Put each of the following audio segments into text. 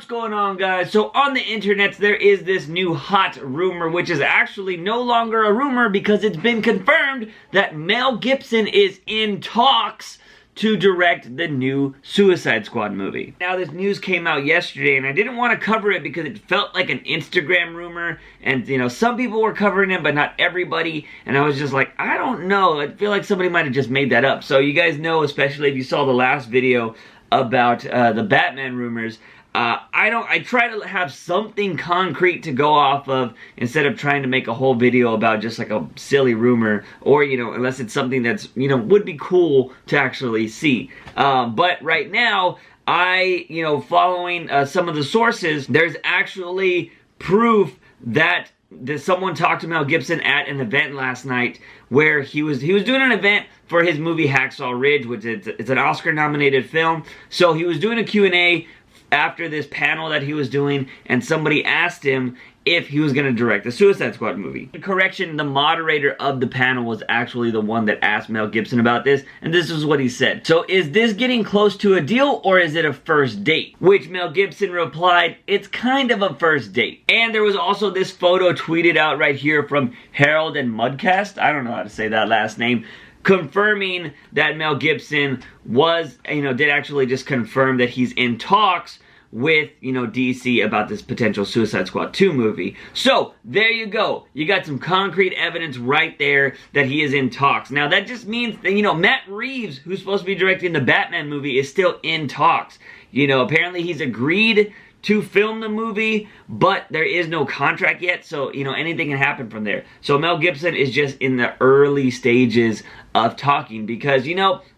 What's going on, guys? So on the internet there is this new hot rumor, which is actually no longer a rumor because it's been confirmed that Mel Gibson is in talks to direct the new Suicide Squad movie. Now this news came out yesterday and I didn't want to cover it because it felt like an Instagram rumor, and you know, some people were covering it but not everybody, and I was just like, I don't know, I feel like somebody might have just made that up. So you guys know, especially if you saw the last video about the Batman rumors, I try to have something concrete to go off of instead of trying to make a whole video about just like a silly rumor, or, you know, unless it's something that's, you know, would be cool to actually see. But right now, following some of the sources, there's actually proof that someone talked to Mel Gibson at an event last night where he was doing an event for his movie Hacksaw Ridge, which it's an Oscar-nominated film. So he was doing a Q&A after this panel that he was doing, and somebody asked him if he was going to direct the Suicide Squad movie. Correction, the moderator of the panel was actually the one that asked Mel Gibson about this, and this is what he said. So is this getting close to a deal, or is it a first date? Which Mel Gibson replied, it's kind of a first date. And there was also this photo tweeted out right here from Harold and Mudcast, I don't know how to say that last name, confirming that Mel Gibson was, did actually just confirm that he's in talks with, DC about this potential Suicide Squad 2 movie. So, there you go. You got some concrete evidence right there that he is in talks. Now, that just means that, Matt Reeves, who's supposed to be directing the Batman movie, is still in talks. Apparently he's agreed to film the movie, but there is no contract yet, so, anything can happen from there. So, Mel Gibson is just in the early stages of talking because,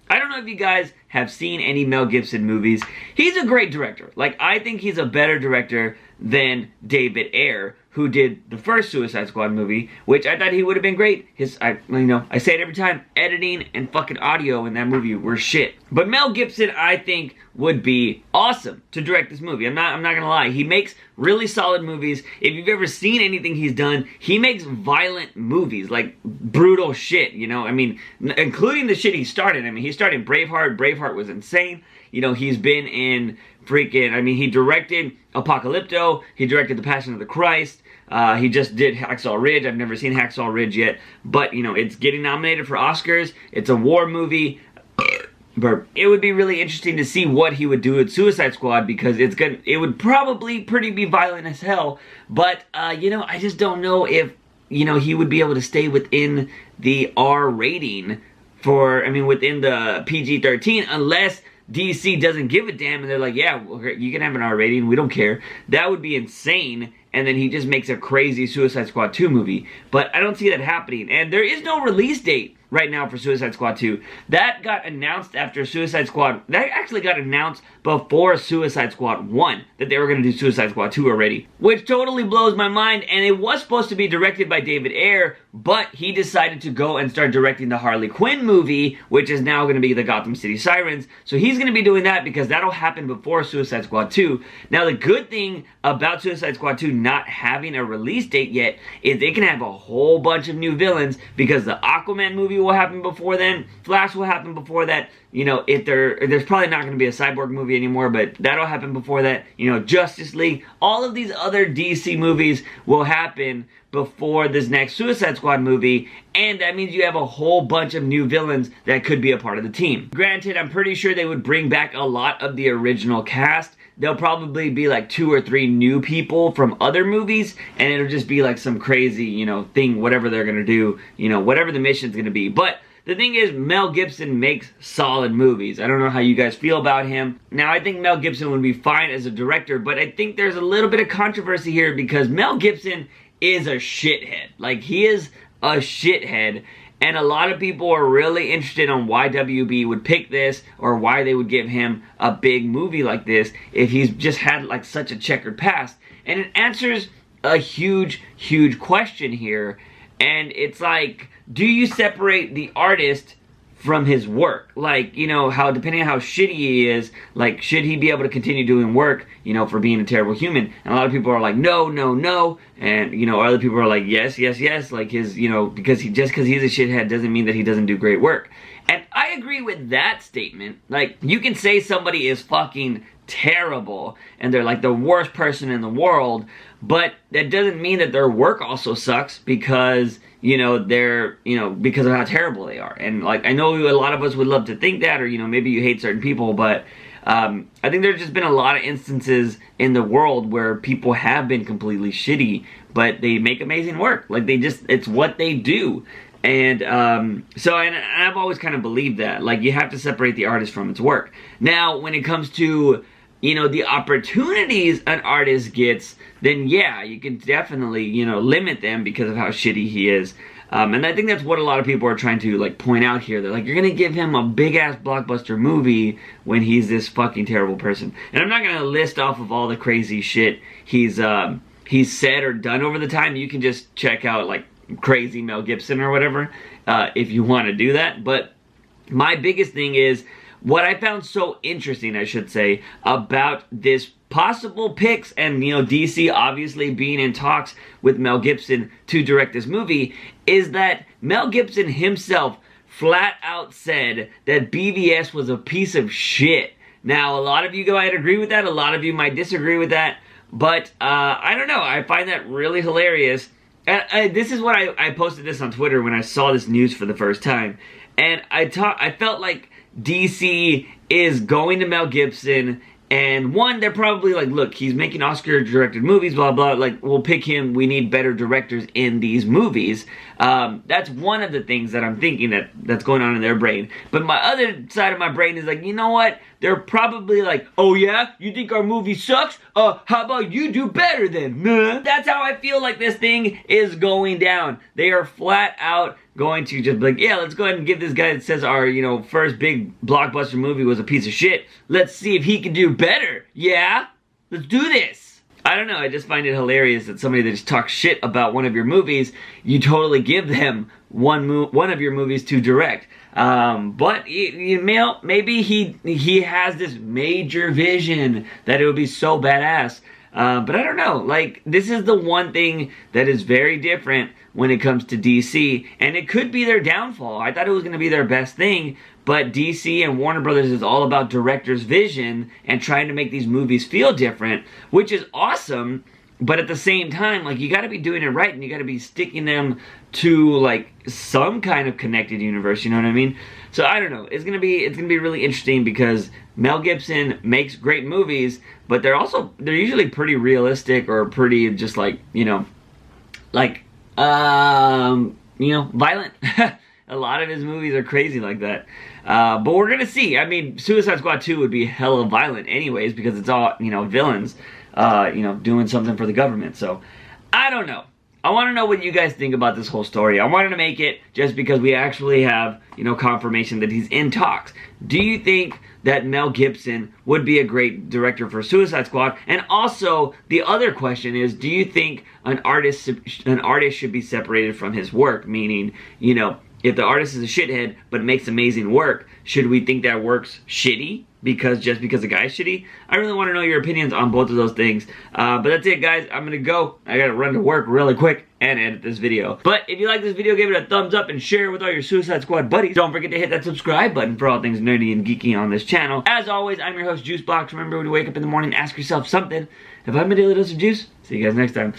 I don't know if you guys have seen any Mel Gibson movies. He's a great director. Like, I think he's a better director than David Ayer, who did the first Suicide Squad movie, which I thought he would have been great. I say it every time, editing and fucking audio in that movie were shit. But Mel Gibson, I think, would be awesome to direct this movie. I'm not gonna lie. He makes really solid movies. If you've ever seen anything he's done, he makes violent movies, like brutal shit, I mean, including the shit he started. I mean, he started Braveheart. Braveheart was insane. He's been in freaking, he directed Apocalypto. He directed The Passion of the Christ. He just did Hacksaw Ridge. I've never seen Hacksaw Ridge yet, but, it's getting nominated for Oscars. It's a war movie. It would be really interesting to see what he would do with Suicide Squad because it would probably be violent as hell, but, I just don't know if, he would be able to stay within the R rating within the PG-13 unless DC doesn't give a damn and they're like, yeah, you can have an R rating, we don't care. That would be insane, and then he just makes a crazy Suicide Squad 2 movie. But I don't see that happening, and there is no release date right now for Suicide Squad 2. That got announced after Suicide Squad, that actually got announced before Suicide Squad 1, that they were going to do Suicide Squad 2 already. Which totally blows my mind, and it was supposed to be directed by David Ayer, but he decided to go and start directing the Harley Quinn movie, which is now going to be the Gotham City Sirens. So he's going to be doing that because that'll happen before Suicide Squad 2. Now the good thing about Suicide Squad 2 not having a release date yet is they can have a whole bunch of new villains because the Aquaman movie will happen before then, Flash will happen before that, there's probably not going to be a Cyborg movie anymore, but that'll happen before that, Justice League, all of these other DC movies will happen before this next Suicide Squad movie, and that means you have a whole bunch of new villains that could be a part of the team. Granted, I'm pretty sure they would bring back a lot of the original cast. There'll probably be like 2 or 3 new people from other movies, and it'll just be like some crazy, thing, whatever they're gonna do, whatever the mission's gonna be. But the thing is, Mel Gibson makes solid movies. I don't know how you guys feel about him. Now, I think Mel Gibson would be fine as a director, but I think there's a little bit of controversy here because Mel Gibson is a shithead. Like, he is a shithead, and a lot of people are really interested on why WB would pick this or why they would give him a big movie like this if he's just had like such a checkered past. And it answers a huge question here, and it's like, do you separate the artist from his work? Like, how depending on how shitty he is, like, should he be able to continue doing work, for being a terrible human? And a lot of people are like, no, and, other people are like, yes, like his, because he's a shithead doesn't mean that he doesn't do great work. And I agree with that statement. Like, you can say somebody is fucking terrible and they're like the worst person in the world, but that doesn't mean that their work also sucks because, you know, they're, you know, because of how terrible they are. And like, I know a lot of us would love to think that, or, you know, maybe you hate certain people, but I think there's just been a lot of instances in the world where people have been completely shitty, but they make amazing work. Like, they just, it's what they do. And so I've always kind of believed that, like, you have to separate the artist from its work. Now, when it comes to, you know, the opportunities an artist gets, then yeah, you can definitely, you know, limit them because of how shitty he is. And I think that's what a lot of people are trying to, like, point out here. They're like, you're gonna give him a big-ass blockbuster movie when he's this fucking terrible person. And I'm not gonna list off of all the crazy shit he's said or done over the time. You can just check out, like, Crazy Mel Gibson or whatever, if you want to do that. But my biggest thing is, what I found so interesting, I should say, about this possible picks and, you know, DC obviously being in talks with Mel Gibson to direct this movie, is that Mel Gibson himself flat out said that BVS was a piece of shit. Now, a lot of you might agree with that, a lot of you might disagree with that, but I don't know, I find that really hilarious. This is what I posted this on Twitter when I saw this news for the first time, and I felt like DC is going to Mel Gibson, and one, they're probably like, look, he's making Oscar-directed movies, blah, blah, like, we'll pick him, we need better directors in these movies. That's one of the things that I'm thinking that's going on in their brain. But my other side of my brain is like, you know what? They're probably like, oh yeah? You think our movie sucks? How about you do better then? Nah. That's how I feel like this thing is going down. They are flat out going to just be like, yeah, let's go ahead and give this guy that says our, you know, first big blockbuster movie was a piece of shit. Let's see if he can do better. Yeah? Let's do this. I don't know, I just find it hilarious that somebody that just talks shit about one of your movies, you totally give them one of your movies to direct. But you know, maybe he has this major vision that it would be so badass. But I don't know, like, this is the one thing that is very different when it comes to DC, and it could be their downfall. I thought it was going to be their best thing, but DC and Warner Brothers is all about director's vision and trying to make these movies feel different, which is awesome, but at the same time, like, you gotta be doing it right, and you gotta be sticking them to, like, some kind of connected universe, you know what I mean? So I don't know, it's gonna be really interesting because Mel Gibson makes great movies, but they're usually pretty realistic or pretty just like, you know, like, violent. A lot of his movies are crazy like that. But we're gonna see. I mean, Suicide Squad 2 would be hella violent anyways because it's all, you know, villains, you know, doing something for the government. So, I don't know. I want to know what you guys think about this whole story. I wanted to make it just because we actually have, you know, confirmation that he's in talks. Do you think that Mel Gibson would be a great director for Suicide Squad? And also, the other question is, do you think an artist should be separated from his work? Meaning, you know, if the artist is a shithead but makes amazing work, should we think that work's shitty just because the guy's shitty? I really want to know your opinions on both of those things. But that's it, guys. I'm gonna go. I gotta run to work really quick and edit this video. But if you like this video, give it a thumbs up and share it with all your Suicide Squad buddies. Don't forget to hit that subscribe button for all things nerdy and geeky on this channel. As always, I'm your host, JUICEbox. Remember, when you wake up in the morning, ask yourself something. Have I been a daily dose of juice? See you guys next time.